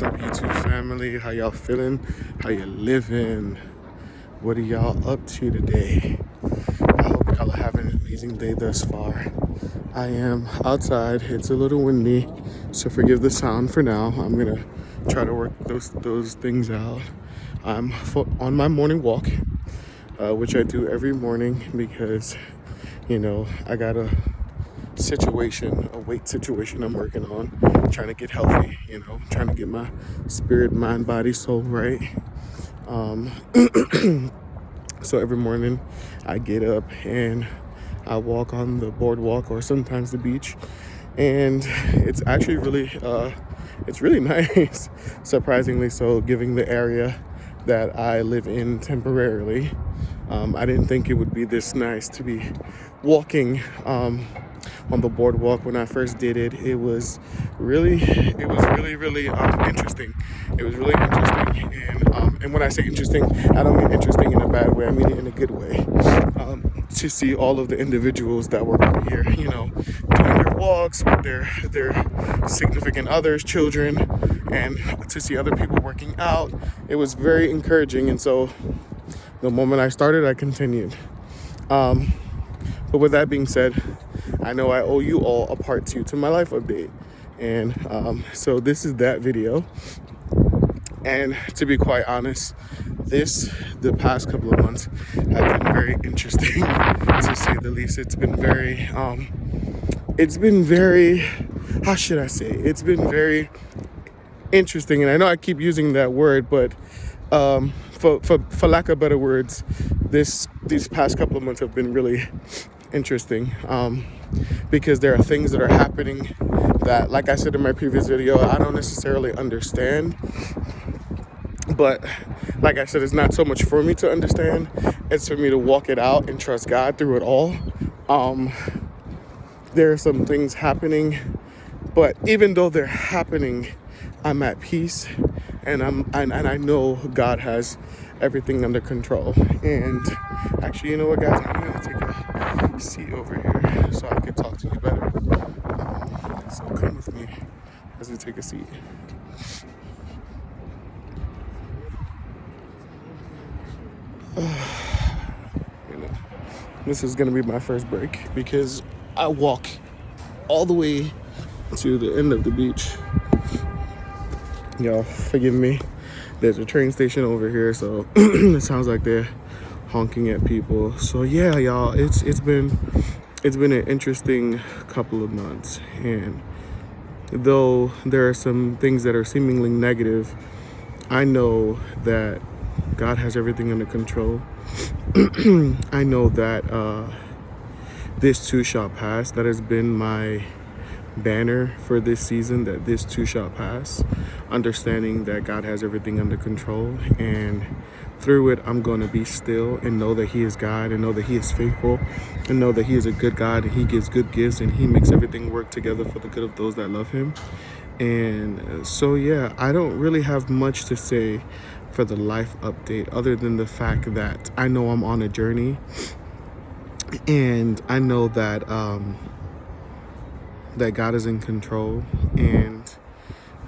What's up, YouTube family? How y'all feeling? How you living? What are y'all up to today? I hope y'all are having an amazing day thus far. I am outside. It's a little windy, so forgive the sound for now. I'm gonna try to work those things out. I'm on my morning walk, which I do every morning because, I got a weight situation I'm working on, trying to get healthy, trying to get my spirit, mind, body, soul right. So every morning I get up and I walk on the boardwalk or sometimes the beach, and it's actually it's really nice, surprisingly so, given the area that I live in temporarily. I didn't think it would be this nice to be walking on the boardwalk. When I first did it, it was really interesting. It was really interesting, and when I say interesting, I don't mean interesting in a bad way. I mean it in a good way. To see all of the individuals that were out here, doing their walks with their significant others, children, and to see other people working out, it was very encouraging. And so, the moment I started, I continued. But with that being said, I know I owe you all a part 2 to my life update. And so this is that video. And to be quite honest, the past couple of months have been very interesting, to say the least. It's been very, how should I say? It's been very interesting. And I know I keep using that word, but for lack of better words, these past couple of months have been really interesting, because there are things that are happening that, like I said in my previous video, I don't necessarily understand. But like I said, it's not so much for me to understand, it's for me to walk it out and trust God through it all. There are some things happening, but even though they're happening, I'm at peace, and I know God has everything under control. And actually, you know what, guys, I'm gonna take a seat over here so I can talk to you better. So come with me as we take a seat. This is gonna be my first break because I walk all the way to the end of the beach. Y'all forgive me. There's a train station over here, so it sounds like they're honking at people. So yeah, y'all, it's been an interesting couple of months, and though there are some things that are seemingly negative, I know that God has everything under control. I know that this too shall pass. That has been my banner for this season, that this too shall pass. Understanding that God has everything under control, and through it I'm going to be still and know that He is God, and know that He is faithful, and know that He is a good God, and He gives good gifts, and He makes everything work together for the good of those that love Him. And so yeah, I don't really have much to say for the life update, other than the fact that I know I'm on a journey, and I know that that God is in control, and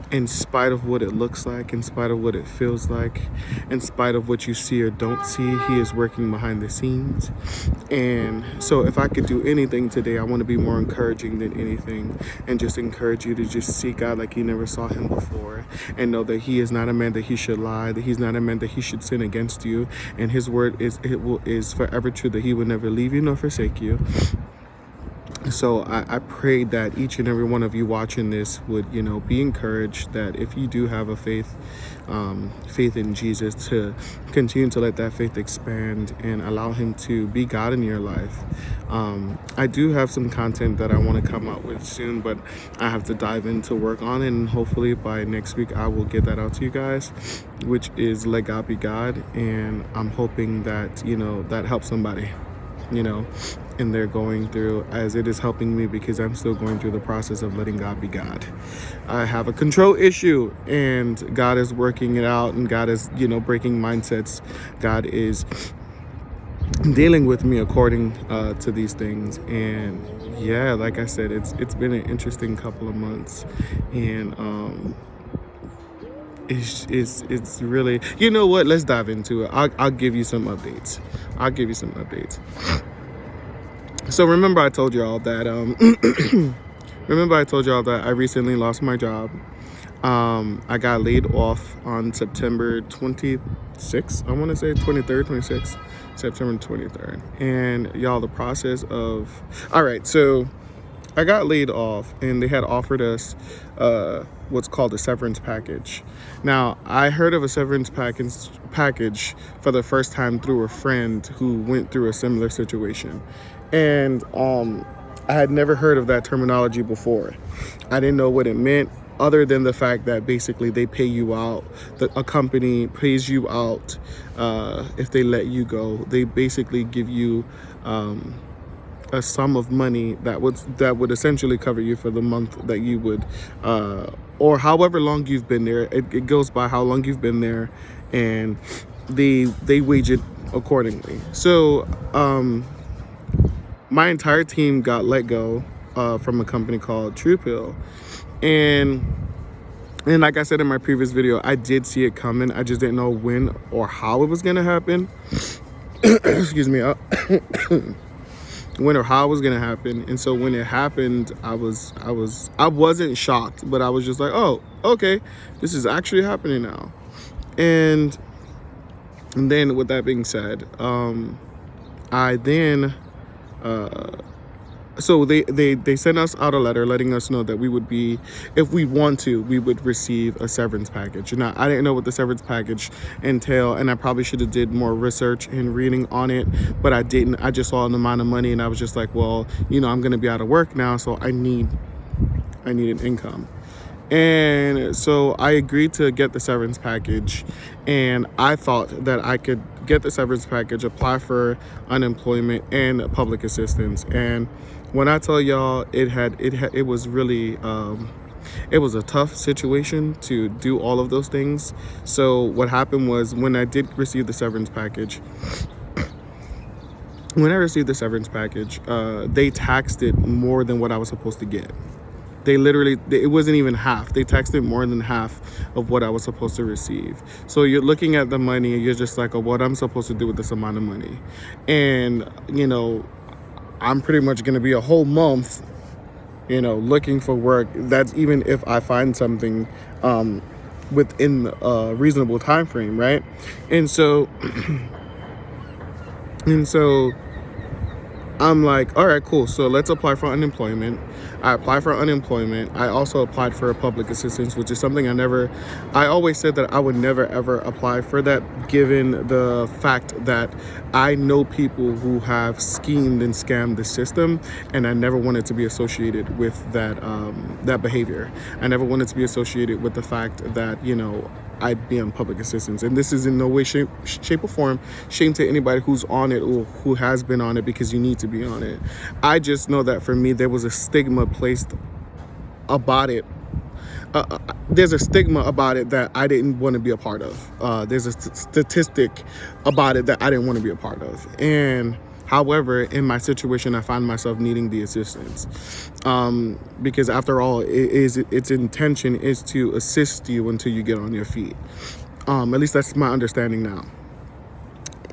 in spite of what it looks like, in spite of what it feels like, in spite of what you see or don't see, He is working behind the scenes. And so if I could do anything today, I want to be more encouraging than anything, and just encourage you to just see God like you never saw Him before, and know that He is not a man that He should lie, that He's not a man that He should sin against you, and His word is forever true, that He will never leave you nor forsake you. So I pray that each and every one of you watching this would, be encouraged, that if you do have a faith in Jesus, to continue to let that faith expand and allow Him to be God in your life. I do have some content that I want to come out with soon, but I have to dive into work on it, and hopefully by next week I will get that out to you guys, which is Let God Be God. And I'm hoping that, that helps somebody, and they're going through, as it is helping me, because I'm still going through the process of letting God be God. I have a control issue, and God is working it out, and God is, breaking mindsets. God is dealing with me according to these things. And yeah, like I said, it's been an interesting couple of months, and it's really, you know what, let's dive into it. I'll give you some updates. So remember I told y'all that I recently lost my job. I got laid off on September 26th. I want to say 23rd, 26th, September 23rd. And y'all, the process of, all right, so I got laid off and they had offered us what's called a severance package. Now, I heard of a severance package for the first time through a friend who went through a similar situation. And I had never heard of that terminology before. I didn't know what it meant, other than the fact that basically they pay you out. A company pays you out if they let you go. They basically give you a sum of money that would essentially cover you for the month that you would, or however long you've been there. It goes by how long you've been there, and they wage it accordingly. So my entire team got let go from a company called Pt2. And like I said in my previous video, I did see it coming. I just didn't know when or how it was going to happen. Excuse me. When or how it was going to happen. And so when it happened, I wasn't shocked, but I was just like, oh, okay, this is actually happening now. And then with that being said, I then so they sent us out a letter letting us know that we would be, if we want to, we would receive a severance package. Now, I didn't know what the severance package entailed, and I probably should have did more research and reading on it, but I didn't. I just saw an amount of money, and I was just like, well, you know, I'm going to be out of work now, so I need an income. And so I agreed to get the severance package, and I thought that I could get the severance package, apply for unemployment and public assistance. And when I tell y'all, it was really it was a tough situation to do all of those things. So what happened was, when I did receive the severance package, they taxed it more than what I was supposed to get. They literally, it wasn't even half. They taxed it more than half of what I was supposed to receive. So you're looking at the money and you're just like, oh, what I'm supposed to do with this amount of money? And, you know, I'm pretty much going to be a whole month, you know, looking for work. That's even if I find something within a reasonable time frame, right? And so I'm like, all right, cool. So let's apply for unemployment. I applied for unemployment. I also applied for public assistance, which is something I always said that I would never, ever apply for that, given the fact that I know people who have schemed and scammed the system, and I never wanted to be associated with that behavior. I never wanted to be associated with the fact that, you know, I'd be on public assistance. And this is in no way, shape or form shame to anybody who's on it or who has been on it, because you need to be on it. I just know that for me, there was a stigma placed about it. There's a stigma about it that I didn't want to be a part of. There's a statistic about it that I didn't want to be a part of. And however, in my situation, I find myself needing the assistance, because after all, its intention is to assist you until you get on your feet. At least that's my understanding now.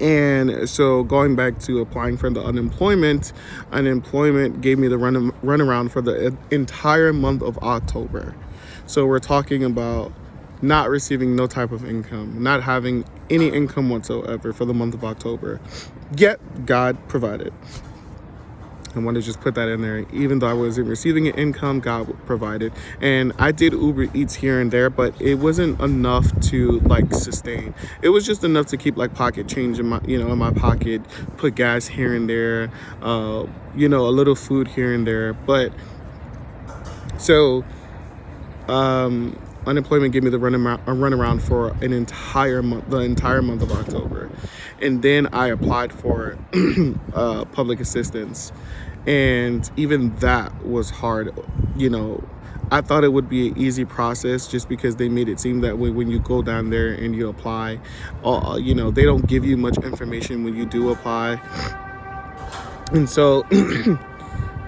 And so going back to applying for the unemployment gave me the runaround for the entire month of October. So we're talking about not receiving no type of income, not having any income whatsoever for the month of October. Yet God provided. I want to just put that in there. Even though I wasn't receiving an income, God provided. And I did Uber Eats here and there, but it wasn't enough to like sustain. It was just enough to keep like pocket change in my pocket, put gas here and there, a little food here and there. But so unemployment gave me the runaround for an entire month, the entire month of October. And then I applied for public assistance. And even that was hard. I thought it would be an easy process, just because they made it seem that way when you go down there and you apply. They don't give you much information when you do apply. And so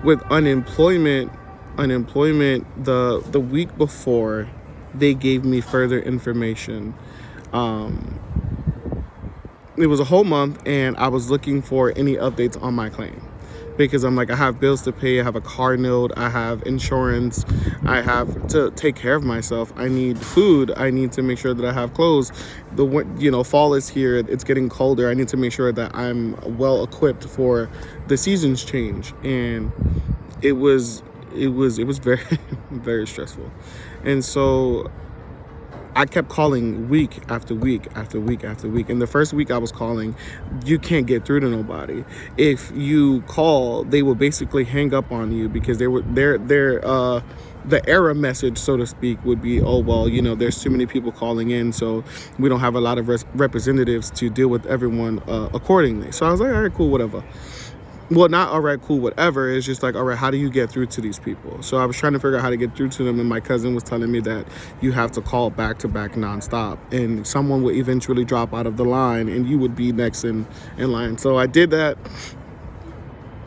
with unemployment, the week before, they gave me further information. It was a whole month, and I was looking for any updates on my claim, because I'm like, I have bills to pay, I have a car note, I have insurance, I have to take care of myself, I need food, I need to make sure that I have clothes. Fall is here, it's getting colder, I need to make sure that I'm well equipped for the seasons change. And it was very very stressful. And so I kept calling week after week after week after week. And the first week I was calling, you can't get through to nobody. If you call, they will basically hang up on you, because the error message, so to speak, would be, oh, well, there's too many people calling in, so we don't have a lot of representatives to deal with everyone accordingly. So I was like, all right, cool, whatever. Well, not all right, cool, whatever. It's just like, all right, how do you get through to these people? So I was trying to figure out how to get through to them, and my cousin was telling me that you have to call back to back nonstop, and someone would eventually drop out of the line, and you would be next in line. So I did that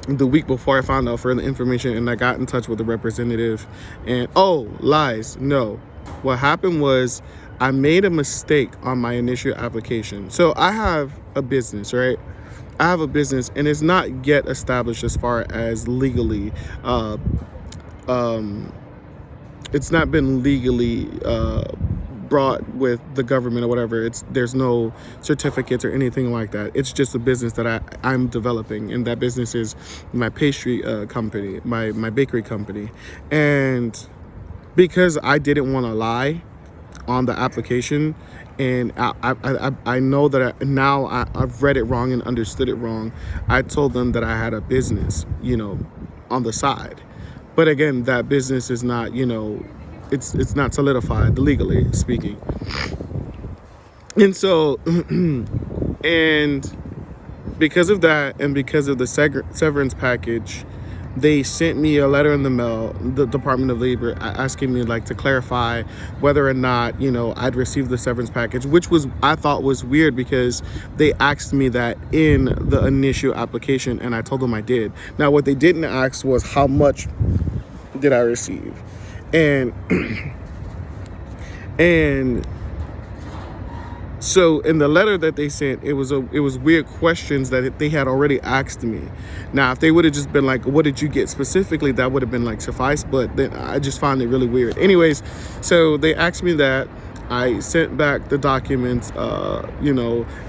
the week before I found out further information, and I got in touch with the representative. And lies, no. What happened was I made a mistake on my initial application. So I have a business, right? I have a business, and it's not yet established as far as legally. It's not been legally brought with the government or whatever. There's no certificates or anything like that. It's just a business that I'm developing, and that business is my pastry company, my bakery company. And because I didn't want to lie on the application, and I know that I've read it wrong and understood it wrong. I told them that I had a business, on the side. But again, that business is not, it's not solidified legally speaking. And so, and because of that, and because of the severance package, they sent me a letter in the mail, the Department of Labor, asking me to clarify whether or not, I'd received the severance package, which I thought was weird, because they asked me that in the initial application, and I told them I did. Now, what they didn't ask was how much did I receive. And so in the letter that they sent, it was weird questions that they had already asked me. Now, if they would have just been like, what did you get specifically, that would have been suffice, but then I just found it really weird. Anyways, so they asked me that. I sent back the documents,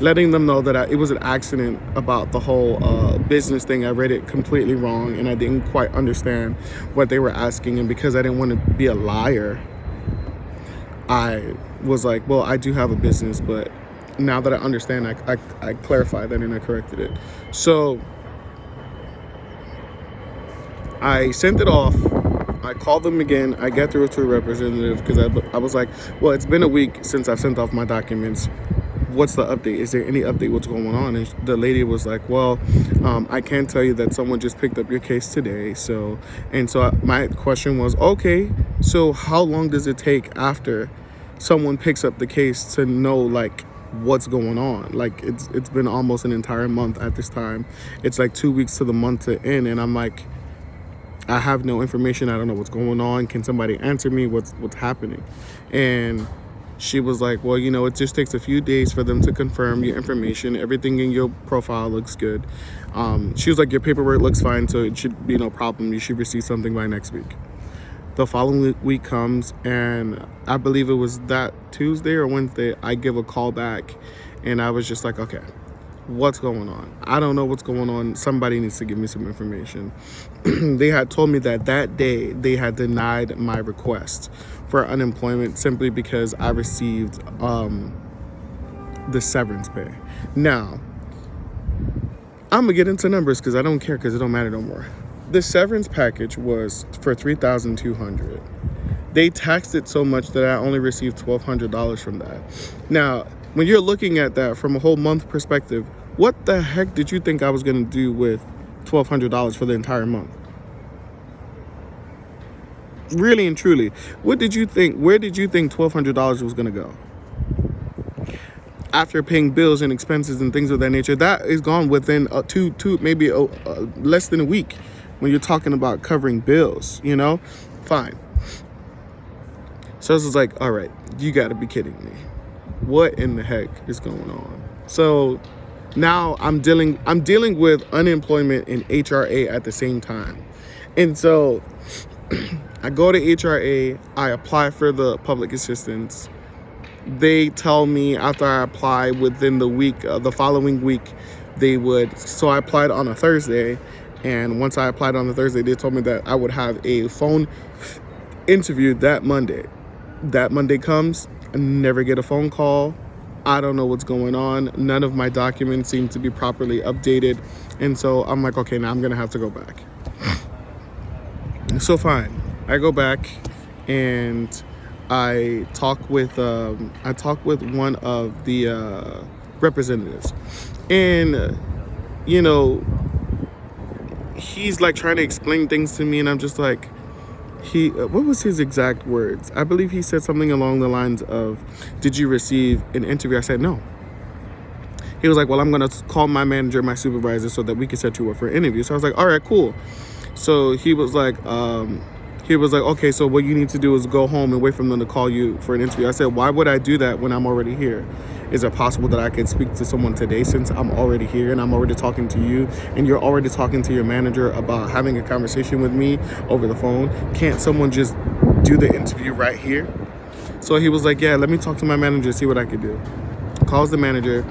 letting them know that it was an accident about the whole business thing. I read it completely wrong, and I didn't quite understand what they were asking. And because I didn't want to be a liar, I was like, well, I do have a business, but now that I understand, I clarified that and I corrected it. So I sent it off. I called them again. I get through to a representative, because I was like, well, it's been a week since I've sent off my documents. What's the update? Is there any update? What's going on? And the lady was like, well, I can tell you that someone just picked up your case today. So my question was, okay, so how long does it take after someone picks up the case to know what's going on? It's been almost an entire month at this time. It's 2 weeks to the month to end, and I'm like, I have no information. I don't know what's going on. Can somebody answer me? What's happening? And she was like, well, it just takes a few days for them to confirm your information. Everything in your profile looks good. She was like, your paperwork looks fine, so it should be no problem. You should receive something by next week. The following week comes, and I believe it was that Tuesday or Wednesday, I give a call back, and I was just like, okay, what's going on? I don't know what's going on. Somebody needs to give me some information. They had told me that day they had denied my request for unemployment simply because I received the severance pay. Now, I'm gonna get into numbers because I don't care, because it don't matter no more. The severance package was for $3,200. They taxed it so much that I only received $1,200 from that. Now, when you're looking at that from a whole month perspective, what the heck did you think I was going to do with $1,200 for the entire month? Really and truly, what did you think? Where did you think $1,200 was going to go? After paying bills and expenses and things of that nature, that is gone within maybe less than a week. When you're talking about covering bills, fine. So I was like, all right, you got to be kidding me. What in the heck is going on? So now I'm dealing with unemployment and HRA at the same time. And so I go to HRA, I apply for the public assistance. They tell me after I apply within the week, the following week, they would, so I applied on a Thursday, and once I applied on the Thursday, they told me that I would have a phone interview that Monday. That Monday comes, I never get a phone call. I don't know what's going on. None of my documents seem to be properly updated. And so I'm like, okay, now I'm gonna have to go back. So fine, I go back and I talk with one of the representatives, and you know, he's like trying to explain things to me, and I'm just like, what was his exact words? I believe he said something along the lines of, "Did you receive an interview?" I said no. He was like, "Well, I'm gonna call my manager, my supervisor, so that we can set you up for an interview." So I was like, "All right, cool." So he was like, okay, so what you need to do is go home and wait for them to call you for an interview. I said, why would I do that when I'm already here? Is it possible that I could speak to someone today since I'm already here and I'm already talking to you and you're already talking to your manager about having a conversation with me over the phone? Can't someone just do the interview right here? So he was like, yeah, let me talk to my manager, see what I could do. Calls the manager.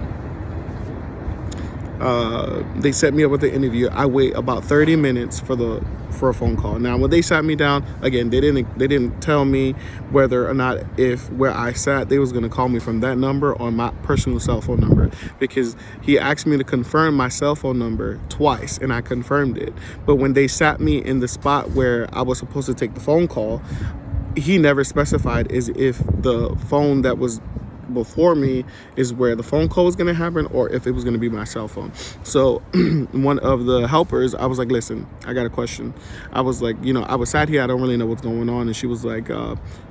They set me up with the interview. I wait about 30 minutes for a phone call. Now, when they sat me down, again, they didn't tell me whether or not where I sat, they was gonna call me from that number or my personal cell phone number, because he asked me to confirm my cell phone number twice, and I confirmed it. But when they sat me in the spot where I was supposed to take the phone call, he never specified as if the phone that was before me is where the phone call was going to happen or if it was going to be my cell phone. So one of the helpers, I was like, listen, I got a question. I was like, I was sat here, I don't really know what's going on. And she was like,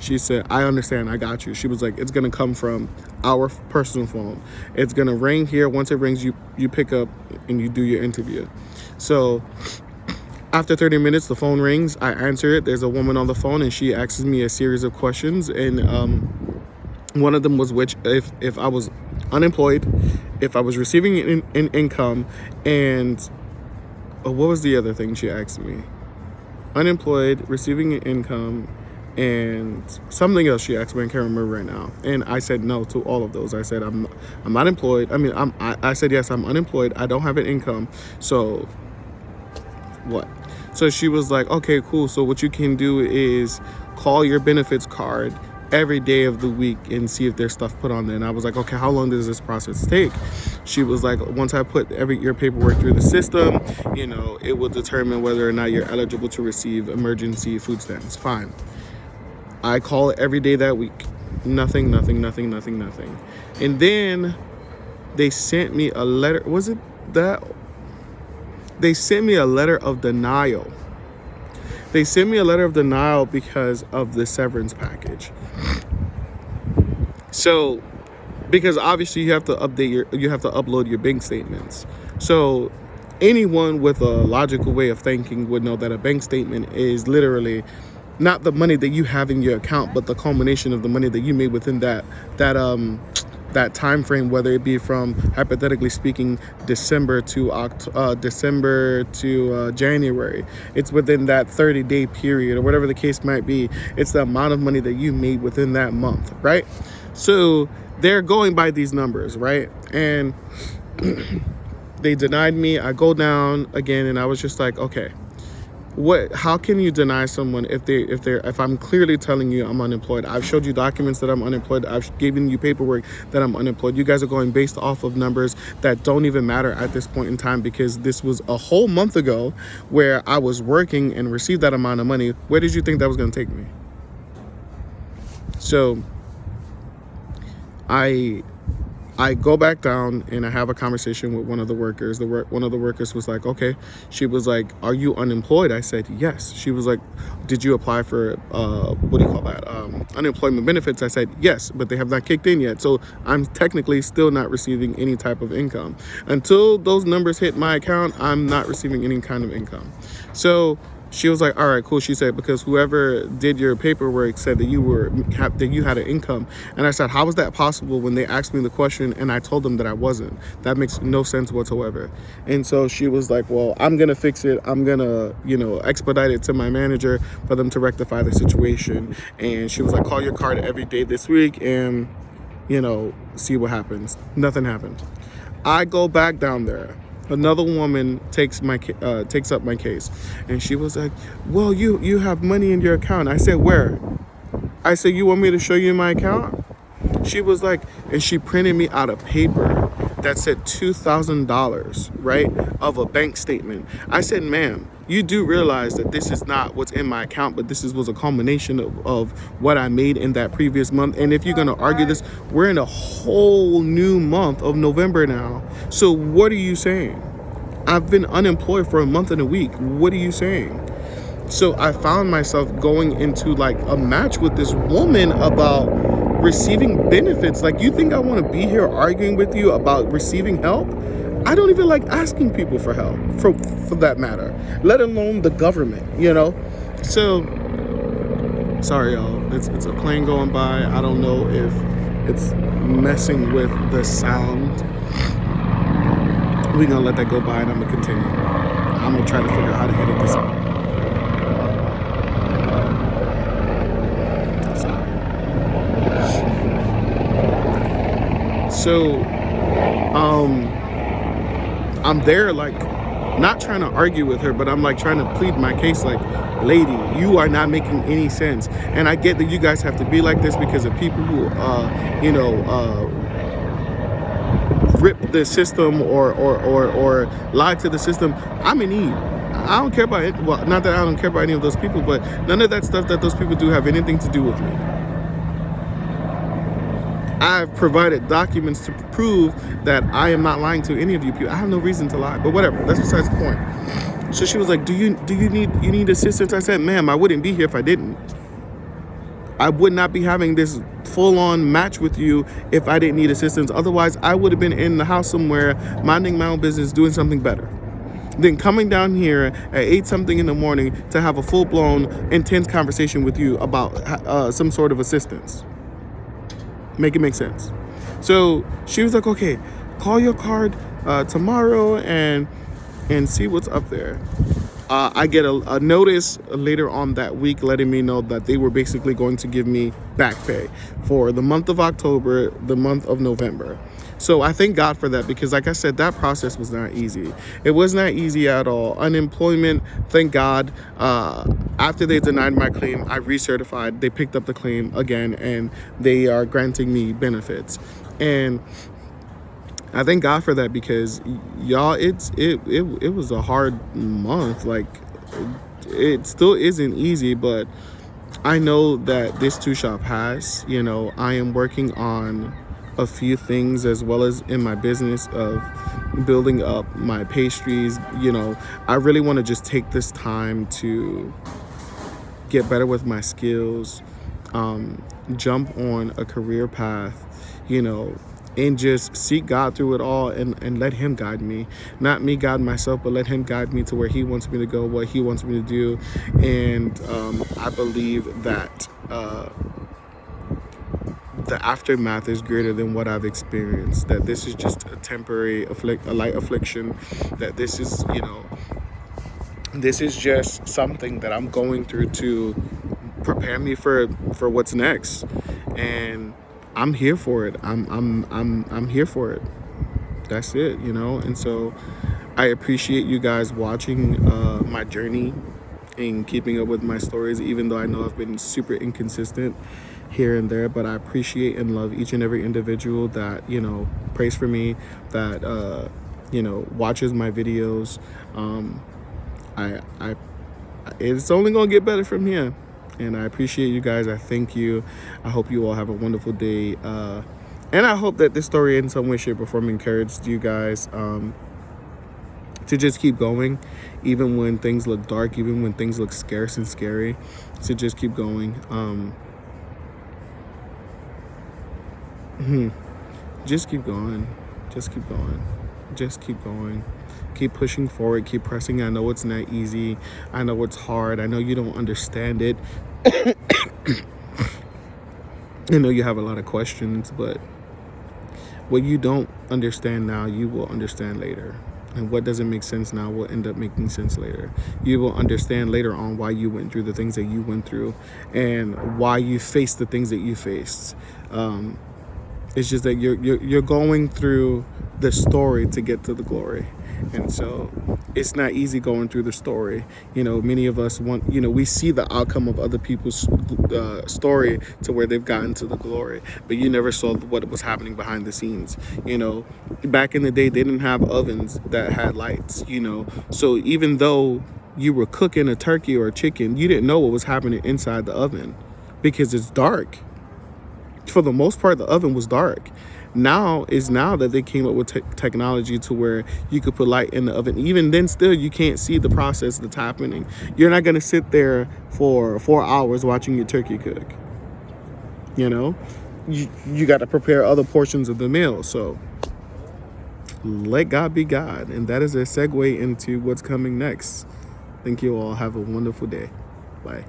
she said, I understand, I got you. She was like, it's going to come from our personal phone. It's going to ring here. Once it rings, you pick up and you do your interview. So after 30 minutes, the phone rings. I answer it. There's a woman on the phone and she asks me a series of questions. And one of them was if I was unemployed, if I was receiving an income, and what was the other thing she asked me? Unemployed, receiving an income, and something else she asked me. I can't remember right now. And I said no to all of those. I said I'm not employed. I said yes, I'm unemployed. I don't have an income. So what? So she was like, okay, cool. So what you can do is call your benefits card every day of the week and see if there's stuff put on there. And I was like, okay, how long does this process take? She was like, once I put your paperwork through the system, it will determine whether or not you're eligible to receive emergency food stamps. Fine. I call it every day that week. Nothing. And then they sent me a letter. Was it that? They sent me a letter of denial. They sent me a letter of denial because of the severance package. So, because obviously you have to upload your bank statements. So, anyone with a logical way of thinking would know that a bank statement is literally not the money that you have in your account, but the culmination of the money that you made within that time frame, whether it be from, hypothetically speaking, December to January. It's within that 30-day period or whatever the case might be. It's the amount of money that you made within that month, right? So they're going by these numbers, right? And they denied me. I go down again, and I was just like, okay, how can you deny someone if I'm clearly telling you I'm unemployed? I've showed you documents that I'm unemployed. I've given you paperwork that I'm unemployed. You guys are going based off of numbers that don't even matter at this point in time, because this was a whole month ago where I was working and received that amount of money. Where did you think that was going to take me? So I go back down and I have a conversation with one of the workers. One of the workers was like, okay. She was like, are you unemployed? I said, yes. She was like, did you apply for, unemployment benefits? I said, yes, but they have not kicked in yet. So I'm technically still not receiving any type of income. Until those numbers hit my account, I'm not receiving any kind of income. So she was like, all right, cool. She said, because whoever did your paperwork said that that you had an income. And I said, how is that possible when they asked me the question and I told them that I wasn't? That makes no sense whatsoever. And so she was like, well, I'm going to fix it. I'm going to, expedite it to my manager for them to rectify the situation. And she was like, call your card every day this week and, see what happens. Nothing happened. I go back down there. Another woman takes up my case, and she was like, well, you have money in your account. I said, where? I said, you want me to show you my account? She was like, and she printed me out a paper that said $2,000, right, of a bank statement. I said, ma'am, you do realize that this is not what's in my account, but was a culmination of what I made in that previous month. And if you're going to argue this, we're in a whole new month of November now. So what are you saying? I've been unemployed for a month and a week. What are you saying? So I found myself going into like a match with this woman about receiving benefits. Like, you think I want to be here arguing with you about receiving help? I don't even like asking people for help, for that matter, let alone the government, So, sorry, y'all. It's a plane going by. I don't know if it's messing with the sound. We're going to let that go by and I'm going to continue. I'm going to try to figure out how to edit this out. So, I'm there, like, not trying to argue with her, but I'm like trying to plead my case, like, lady, you are not making any sense. And I get that you guys have to be like this because of people who, rip the system or lie to the system. I'm in need. I don't care about it. Well, not that I don't care about any of those people, but none of that stuff that those people do have anything to do with me. I've provided documents to prove that I am not lying to any of you people. I have no reason to lie, but whatever. That's besides the point. So she was like, "Do you need assistance?" I said, "Ma'am, I wouldn't be here if I didn't. I would not be having this full-on match with you if I didn't need assistance. Otherwise, I would have been in the house somewhere, minding my own business, doing something better. Then coming down here at 8-something in the morning to have a full-blown, intense conversation with you about some sort of assistance. Make it make sense." So she was like, "Okay, call your card tomorrow and see what's up there." I get a notice later on that week letting me know that they were basically going to give me back pay for the month of October, the month of November. So I thank God for that, because like I said, that process was not easy. It was not easy at all. Unemployment, thank God, after they denied my claim, I recertified. They picked up the claim again and they are granting me benefits. And I thank God for that, because y'all, it was a hard month. Like, it still isn't easy, but I know that this too shall pass. I am working on a few things as well as in my business of building up my pastries. I really want to just take this time to get better with my skills, jump on a career path, and just seek God through it all and let him guide me. Not me guide myself, but let him guide me to where he wants me to go, what he wants me to do. And I believe that the aftermath is greater than what I've experienced, that this is just a temporary a light affliction, that this is, this is just something that I'm going through to prepare me for what's next. And I'm here for it. I'm here for it. That's it, And so I appreciate you guys watching my journey and keeping up with my stories, even though I know I've been super inconsistent here and there. But I appreciate and love each and every individual that, prays for me, that, watches my videos. It's only going to get better from here. And I appreciate you guys. I thank you. I hope you all have a wonderful day. And I hope that this story in some way, shape, or form encouraged you guys to just keep going, even when things look dark, even when things look scarce and scary, to just keep going. Just keep going. Just keep going. Just keep going. Keep pushing forward. Keep pressing. I know it's not easy. I know it's hard. I know you don't understand it. I know you have a lot of questions, but what you don't understand now, you will understand later. And what doesn't make sense now will end up making sense later. You will understand later on why you went through the things that you went through and why you faced the things that you faced. It's just that you're going through the story to get to the glory. And so it's not easy going through the story. Many of us want, we see the outcome of other people's story to where they've gotten to the glory, but you never saw what was happening behind the scenes. Back in the day, they didn't have ovens that had lights, so even though you were cooking a turkey or a chicken, you didn't know what was happening inside the oven because it's dark. For the most part, the oven was dark. Now that they came up with technology to where you could put light in the oven. Even then, still, you can't see the process that's happening. You're not going to sit there for 4 hours watching your turkey cook. You got to prepare other portions of the meal. So let God be God. And that is a segue into what's coming next. Thank you all. Have a wonderful day. Bye.